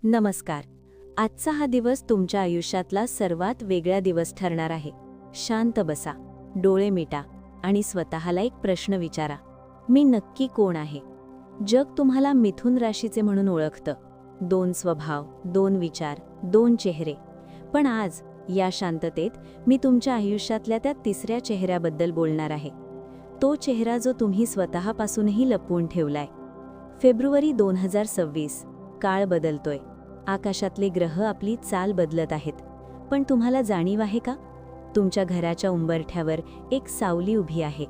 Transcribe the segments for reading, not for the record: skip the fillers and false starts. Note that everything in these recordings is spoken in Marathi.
नमस्कार. आजचा हा दिवस तुमच्या आयुष्यातला सर्वात वेगळा दिवस ठरणार आहे. शांत बसा, डोळे मिटा आणि स्वतःला एक प्रश्न विचारा, मी नक्की कोण आहे? जग तुम्हाला मिथुन राशीचे म्हणून ओळखतं. 2 स्वभाव, 2 विचार, 2 चेहरे. पण आज या शांततेत मी तुमच्या आयुष्यातल्या त्या तिसऱ्या चेहऱ्याबद्दल बोलणार आहे. तो चेहरा जो तुम्ही स्वतःपासूनही लपवून ठेवलाय. फेब्रुवारी 2026. काळ बदलतोय. आकाशातले ग्रह आपली चाल बदलत आहेत. पण तुम्हाला जाणीव आहे का? तुमच्या घराच्या उंबरठ्यावर एक सावली उभी आहे.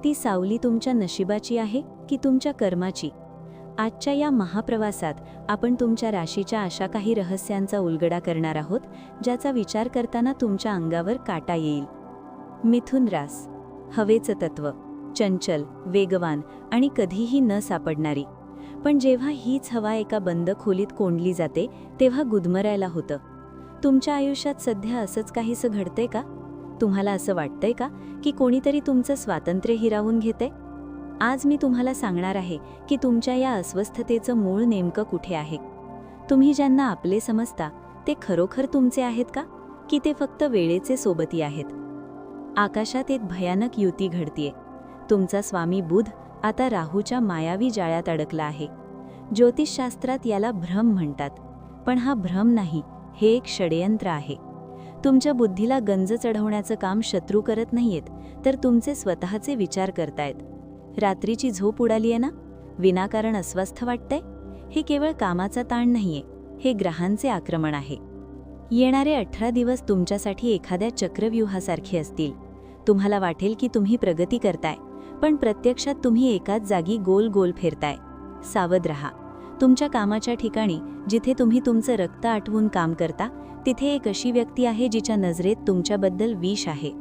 ती सावली तुमच्या नशिबाची आहे की तुमच्या कर्माची? आजच्या या महाप्रवासात आपण तुमच्या राशीच्या अशा काही रहस्यांचा उलगडा करणार आहोत, ज्याचा विचार करताना तुमच्या अंगावर काटा येईल. मिथुन रास, हवेचं तत्व, चंचल, वेगवान आणि कधीही न सापडणारी. पण जेव्हा हीच हवा एका बंद खोलीत कोंडली जाते, तेव्हा गुदमरायला होतं. तुमच्या आयुष्यात सध्या असंच काहीसं घडतंय का? तुम्हाला असं वाटतंय का की कोणीतरी तुमचं स्वातंत्र्य हिरावून घेतंय? आज मी तुम्हाला सांगणार आहे की तुमच्या या अस्वस्थतेचं मूळ नेमकं कुठे आहे. तुम्ही ज्यांना आपले समजता ते खरोखर तुमचे आहेत का, की ते फक्त वेळेचे सोबती आहेत? आकाशात एक भयानक युती घडतीये. तुमचा स्वामी बुध आता राहूच्या मायावी जाळ्यात अडकला आहे. ज्योतिषशास्त्रात याला भ्रम म्हणतात. पण हा भ्रम नाही, हे एक षडयंत्र आहे. तुमच्या बुद्धीला गंज चढवण्याचं काम शत्रू करत नाहीयेत, तर तुमचे स्वतःचे विचार करतायत. रात्रीची झोप उडालीये ना? विनाकारण अस्वस्थ वाटतंय? हे केवळ कामाचा ताण नाहीये, हे ग्रहांचे आक्रमण आहे. येणारे 18 दिवस तुमच्यासाठी एखाद्या चक्रव्यूहासारखे असतील. तुम्हाला वाटेल की तुम्ही प्रगती करताय, पण प्रत्यक्षात तुम्ही एकाच जागी गोल गोल फिरताय. सावध रहा. तुमच्या कामाच्या ठिकाणी, जिथे तुम्ही तुमचं रक्त आटवून काम करता, तिथे एक अशी व्यक्ती आहे जिच्या नजरेत तुमच्याबद्दल विष आहे.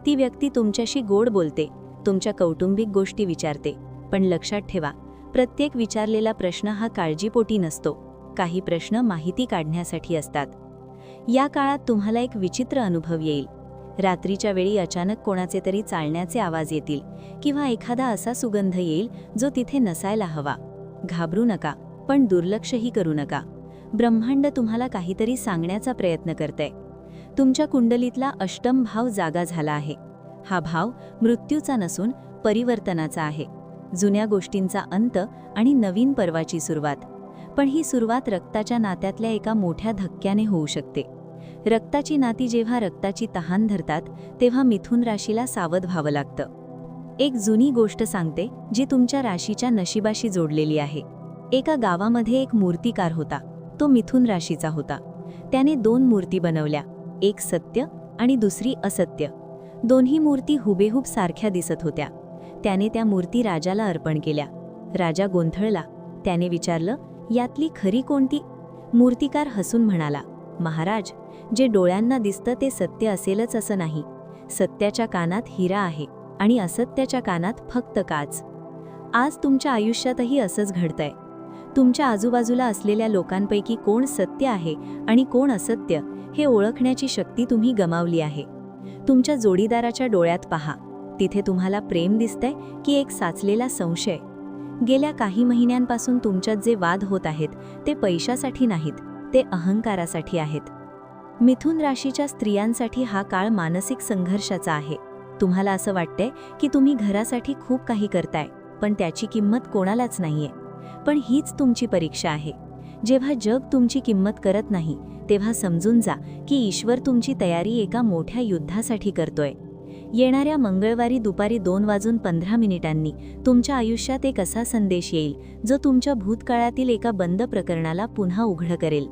ती व्यक्ती तुमच्याशी गोड बोलते, तुमच्या कौटुंबिक गोष्टी विचारते. पण लक्षात ठेवा, प्रत्येक विचारलेला प्रश्न हा काळजीपोटी नसतो. काही प्रश्न माहिती काढण्यासाठी असतात. या काळात तुम्हाला एक विचित्र अनुभव येईल. रात्रीच्या वेळी अचानक कोणाचे तरी चालण्याचे आवाज येतील किंवा एखादा असा सुगंध येईल जो तिथे नसायला हवा. घाबरू नका, पण दुर्लक्षही करू नका. ब्रह्मांड तुम्हाला काहीतरी सांगण्याचा प्रयत्न करतंय. तुमच्या कुंडलीतला अष्टम भाव जागा झाला आहे. हा भाव मृत्यूचा नसून परिवर्तनाचा आहे. जुन्या गोष्टींचा अंत आणि नवीन पर्वाची सुरुवात. पण ही सुरुवात रक्ताच्या नात्यातल्या एका मोठ्या धक्क्याने होऊ शकते. रक्ताची नाती जेव्हा रक्ताची तहान धरतात, तेव्हा मिथुन राशीला सावध व्हावं लागतं. एक जुनी गोष्ट सांगते, जी तुमच्या राशीच्या नशिबाशी जोडलेली आहे. एका गावामध्ये एक मूर्तिकार होता. तो मिथुन राशीचा होता. त्याने 2 मूर्ती बनवल्या, एक सत्य आणि दुसरी असत्य. दोन्ही मूर्ती हुबेहूब सारख्या दिसत होत्या. त्याने त्या मूर्ती राजाला अर्पण केल्या. राजा गोंधळला. त्याने विचारलं, यातली खरी कोणती? मूर्तिकार हसून म्हणाला, महाराज, जे डोळ्यांना दिसतं ते सत्य असेलच असं नाही. सत्याच्या कानात हिरा आहे आणि असत्याच्या कानात फक्त काच. आज तुमच्या आयुष्यातही असंच घडतंय. तुमच्या आजूबाजूला असलेल्या लोकांपैकी कोण सत्य आहे आणि कोण असत्य हे ओळखण्याची शक्ती तुम्ही गमावली आहे. तुमच्या जोडीदाराच्या डोळ्यात पहा. तिथे तुम्हाला प्रेम दिसतंय की एक साचलेला संशय? गेल्या काही महिन्यांपासून तुमच्यात जे वाद होत आहेत ते पैशासाठी नाहीत, ते अहंकारासाठी आहेत. मिथुन राशीच्या स्त्रियांसाठी हा काळ मानसिक संघर्षाचा आहे. तुम्हाला असं वाटतंय की तुम्ही घरासाठी खूप काही करताय, पण त्याची किंमत कोणालाच नाहीये. पण हीच तुमची परीक्षा आहे. जेव्हा जग तुमची किंमत करत नाही, तेव्हा समजून जा की ईश्वर तुमची तयारी एका मोठ्या युद्धासाठी करतोय. येणाऱ्या मंगळवारी दुपारी 2:15 तुमच्या आयुष्यात एक असा संदेश येईल जो तुमच्या भूतकाळातील एका बंद प्रकरणाला पुन्हा उघड करेल.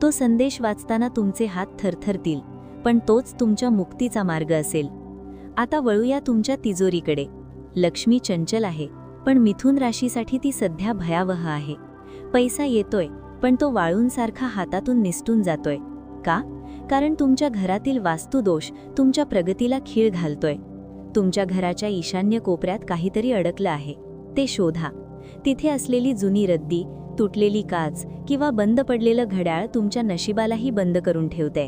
तो संदेश वाचताना तुमचे हात थरथरतील, पण तोच तुमच्या मुक्तीचा मार्ग असेल. आता वळूया तुमच्या तिजोरीकडे. लक्ष्मी चंचल आहे, पण मिथुन राशीसाठी ती सध्या भयावह आहे. पैसा येतोय, पण तो वाळूंसारखा हातातून निसटून जातोय. का? कारण तुमच्या घरातील वास्तुदोष तुमच्या प्रगतीला खीळ घालतोय. तुमच्या घराच्या ईशान्य कोपऱ्यात काहीतरी अडकलं आहे. ते शोधा. तिथे असलेली जुनी रद्दी, तुटलेली काच किंवा बंद पडलेलं घड्याळ तुमच्या नशिबालाही बंद करून ठेवतंय.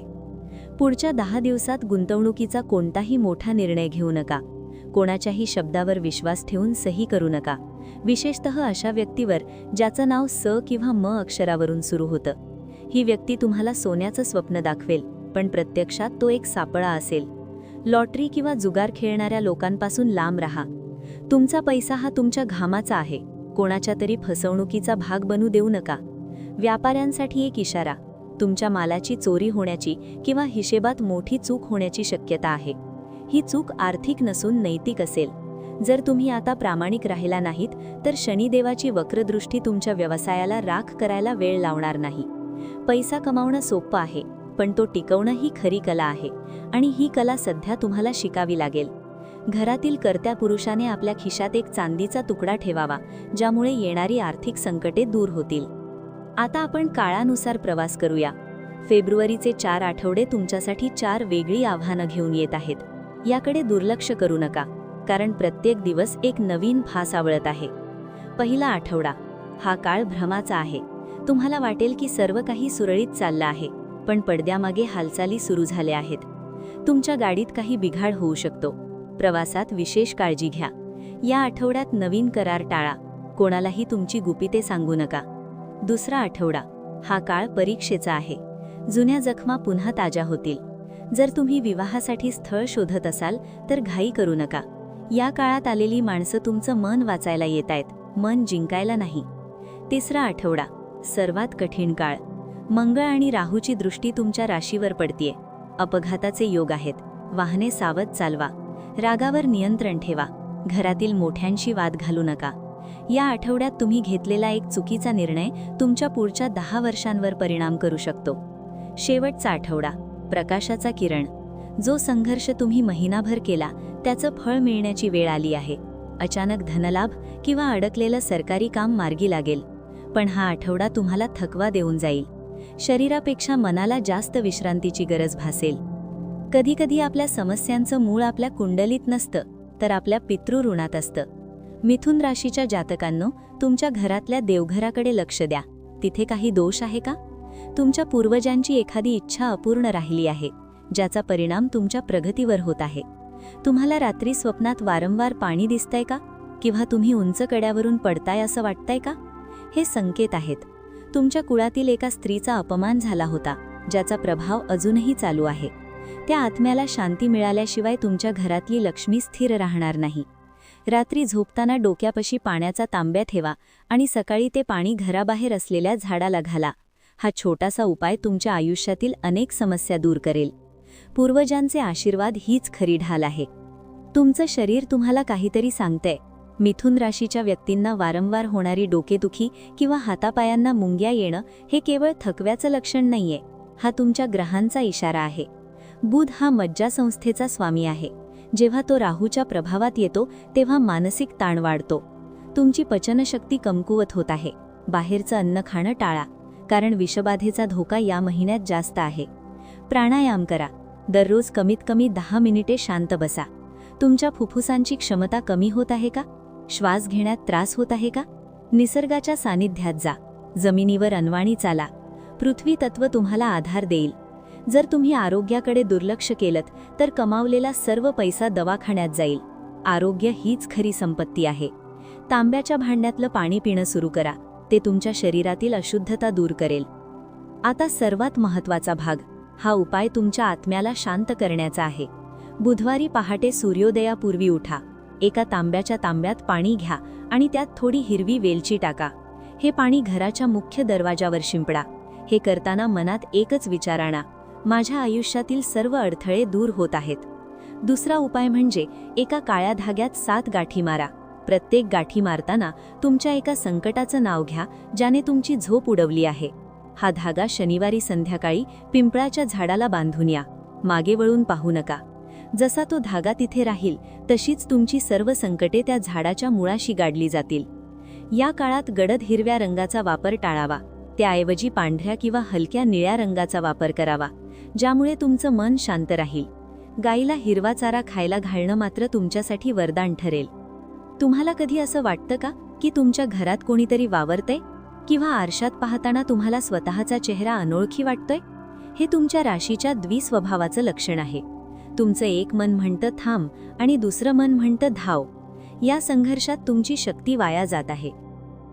पुढच्या 10 दिवसात गुंतवणुकीचा कोणताही मोठा निर्णय घेऊ नका. कोणाच्याही शब्दावर विश्वास ठेवून सही करू नका. विशेषतः अशा व्यक्तीवर ज्याचं नाव स किंवा म अक्षरावरून सुरू होतं. ही व्यक्ती तुम्हाला सोन्याचं स्वप्न दाखवेल, पण प्रत्यक्षात तो एक सापळा असेल. लॉटरी किंवा जुगार खेळणाऱ्या लोकांपासून लांब राहा. तुमचा पैसा हा तुमच्या घामाचा आहे, कोणाच्या तरी फसवणुकीचा भाग बनू देऊ नका. व्यापाऱ्यांसाठी एक इशारा: तुमच्या मालाची चोरी होण्याची किंवा हिशेबात मोठी चूक होण्याची शक्यता आहे. ही चूक आर्थिक नसून नैतिक असेल. जर तुम्ही आता प्रामाणिक राहिला नाहीत तर शनिदेवाची वक्रदृष्टी तुमच्या व्यवसायाला राख करायला वेळ लावणार नाही. पैसा कमावणं सोपं आहे, पण तो टिकवणं ही खरी कला आहे, आणि ही कला सध्या तुम्हाला शिकावी लागेल. घरातील कर्त्या पुरुषाने आपल्या खिशात एक चांदीचा तुकडा ठेवावा, ज्यामुळे येणारी आर्थिक संकटे दूर होतील. आता आपण काळानुसार प्रवास करूया. फेब्रुवारीचे 4 आठवडे तुमच्यासाठी 4 वेगळी आव्हानं घेऊन येत आहेत. याकडे दुर्लक्ष करू नका, कारण प्रत्येक दिवस एक नवीन भास आवळत आहे. पहिला आठवडा हा काळ भ्रमाचा आहे. तुम्हाला वाटेल की सर्व काही सुरळीत चाललं आहे, पण पडद्यामागे हालचाली सुरू झाल्या आहेत. तुमच्या गाडीत काही बिघाड होऊ शकतो. प्रवासात विशेष काळजी घ्या. या आठवड्यात नवीन करार टाळा. कोणालाही तुमची गुपिते सांगू नका. दुसरा आठवडा हा काळ परीक्षेचा आहे. जुन्या जखमा पुन्हा ताज्या होतील. जर तुम्ही विवाहासाठी स्थळ शोधत असाल तर घाई करू नका. या काळात आलेली माणसं तुमचं मन वाचायला येत आहेत, मन जिंकायला नाही. तिसरा आठवडा सर्वात कठीण काळ. मंगळ आणि राहूची दृष्टी तुमच्या राशीवर पडतीये. अपघाताचे योग आहेत. वाहने सावध चालवा. रागावर नियंत्रण ठेवा. घरातील मोठ्यांशी वाद घालू नका. या आठवड्यात तुम्ही घेतलेला एक चुकीचा निर्णय तुमच्या पुढच्या 10 वर्षांवर परिणाम करू शकतो. शेवटचा आठवडा प्रकाशाचा किरण. जो संघर्ष तुम्ही महिनाभर केला त्याचं फळ मिळण्याची वेळ आली आहे. अचानक धनलाभ किंवा अडकलेलं सरकारी काम मार्गी लागेल. पण हा आठवडा तुम्हाला थकवा देऊन जाईल. शरीरापेक्षा मनाला जास्त विश्रांतीची गरज भासेल. कधीकधी आपल्या समस्यांचं मूळ आपल्या कुंडलीत नसतं, तर आपल्या पितृऋणात असतं. मिथुन राशीच्या जातकांनो, तुमच्या घरातल्या देवघराकडे लक्ष द्या. तिथे काही दोष आहे का? तुमच्या पूर्वजांची एखादी इच्छा अपूर्ण राहिली आहे, ज्याचा परिणाम तुमच्या प्रगतीवर होत आहे. तुम्हाला रात्री स्वप्नात वारंवार पाणी दिसतंय का? किंवा तुम्ही उंच कड्यावरून पडताय असं वाटतंय का? हे संकेत आहेत. तुमच्या कुळातील एका स्त्रीचा अपमान झाला होता, ज्याचा प्रभाव अजूनही चालू आहे. त्या आत्म्याला शांती मिळाल्याशिवाय तुमच्या घरातली लक्ष्मी स्थिर राहणार नाही. रात्री झोपताना डोक्यापाशी पाण्याचा तांब्या ठेवा आणि सकाळी ते पाणी घराबाहेर असलेल्या झाडाला घाला. हा छोटासा उपाय तुमच्या आयुष्यातील अनेक समस्या दूर करेल. पूर्वजांचे आशीर्वाद हीच खरी ढाल आहे. तुमचं शरीर तुम्हाला काहीतरी सांगतंय. मिथुन राशीच्या व्यक्तींना वारंवार होणारी डोकेदुखी किंवा हातापायांना मुंग्या येणं हे केवळ थकव्याचं लक्षण नाहीये. हा तुमच्या ग्रहांचा इशारा आहे. बुध हा मज्जासंस्थेचा स्वामी आहे. जेव्हा तो राहूच्या प्रभावात येतो तेव्हा मानसिक ताण वाढतो. तुमची पचनशक्ती कमकुवत होत आहे. बाहेरचं अन्न खाणं टाळा, कारण विषबाधेचा धोका या महिन्यात जास्त आहे. प्राणायाम करा. दररोज कमीत कमी 10 मिनिटे शांत बसा. तुमच्या फुफ्फुसांची क्षमता कमी होत आहे का? श्वास घेण्यात त्रास होत आहे का? निसर्गाच्या सानिध्यात जा. जमिनीवर अनवाणी चाला. पृथ्वी तत्व तुम्हाला आधार देईल. जर तुम्ही आरोग्याकडे दुर्लक्ष केलत तर कमावलेला सर्व पैसा दवाखान्यात जाईल. आरोग्य हीच खरी संपत्ती आहे. तांब्याच्या भांड्यातलं पाणी पिणं सुरू करा. ते तुमच्या शरीरातील अशुद्धता दूर करेल. आता सर्वात महत्त्वाचा भाग. हा उपाय तुमच्या आत्म्याला शांत करण्याचा आहे. बुधवारी पहाटे सूर्योदयापूर्वी उठा. एका तांब्याच्या तांब्यात पाणी घ्या आणि त्यात थोडी हिरवी वेलची टाका. हे पाणी घराच्या मुख्य दरवाजावर शिंपडा. हे करताना मनात एकच विचार आणा: माझ्या आयुष्यातील सर्व अडथळे दूर होत आहेत. दुसरा उपाय म्हणजे एका काळ्या धाग्यात 7 गाठी मारा. प्रत्येक गाठी मारताना तुमच्या एका संकटाचं नाव घ्या, ज्याने तुमची झोप उडवली आहे. हा धागा शनिवारी संध्याकाळी पिंपळाच्या झाडाला बांधून या. मागे वळून पाहू नका. जसा तो धागा तिथे राहील तशीच तुमची सर्व संकटे त्या झाडाच्या मुळाशी गाडली जातील. या काळात गडद हिरव्या रंगाचा वापर टाळावा. त्याऐवजी पांढऱ्या किंवा हलक्या निळ्या रंगाचा वापर करावा, ज्यामुळे तुमचं मन शांत राहील. गाईला हिरवा चारा खायला घालणं मात्र तुमच्यासाठी वरदान ठरेल. तुम्हाला कधी असं वाटतं का की तुमच्या घरात कोणीतरी वावरतंय? किंवा आरशात पाहताना तुम्हाला स्वतःचा चेहरा अनोळखी वाटतोय? हे तुमच्या राशीच्या द्विस्वभावाचं लक्षण आहे. तुमचं एक मन म्हणतं थांब आणि दुसरं मन म्हणतं धाव. या संघर्षात तुमची शक्ती वाया जात आहे.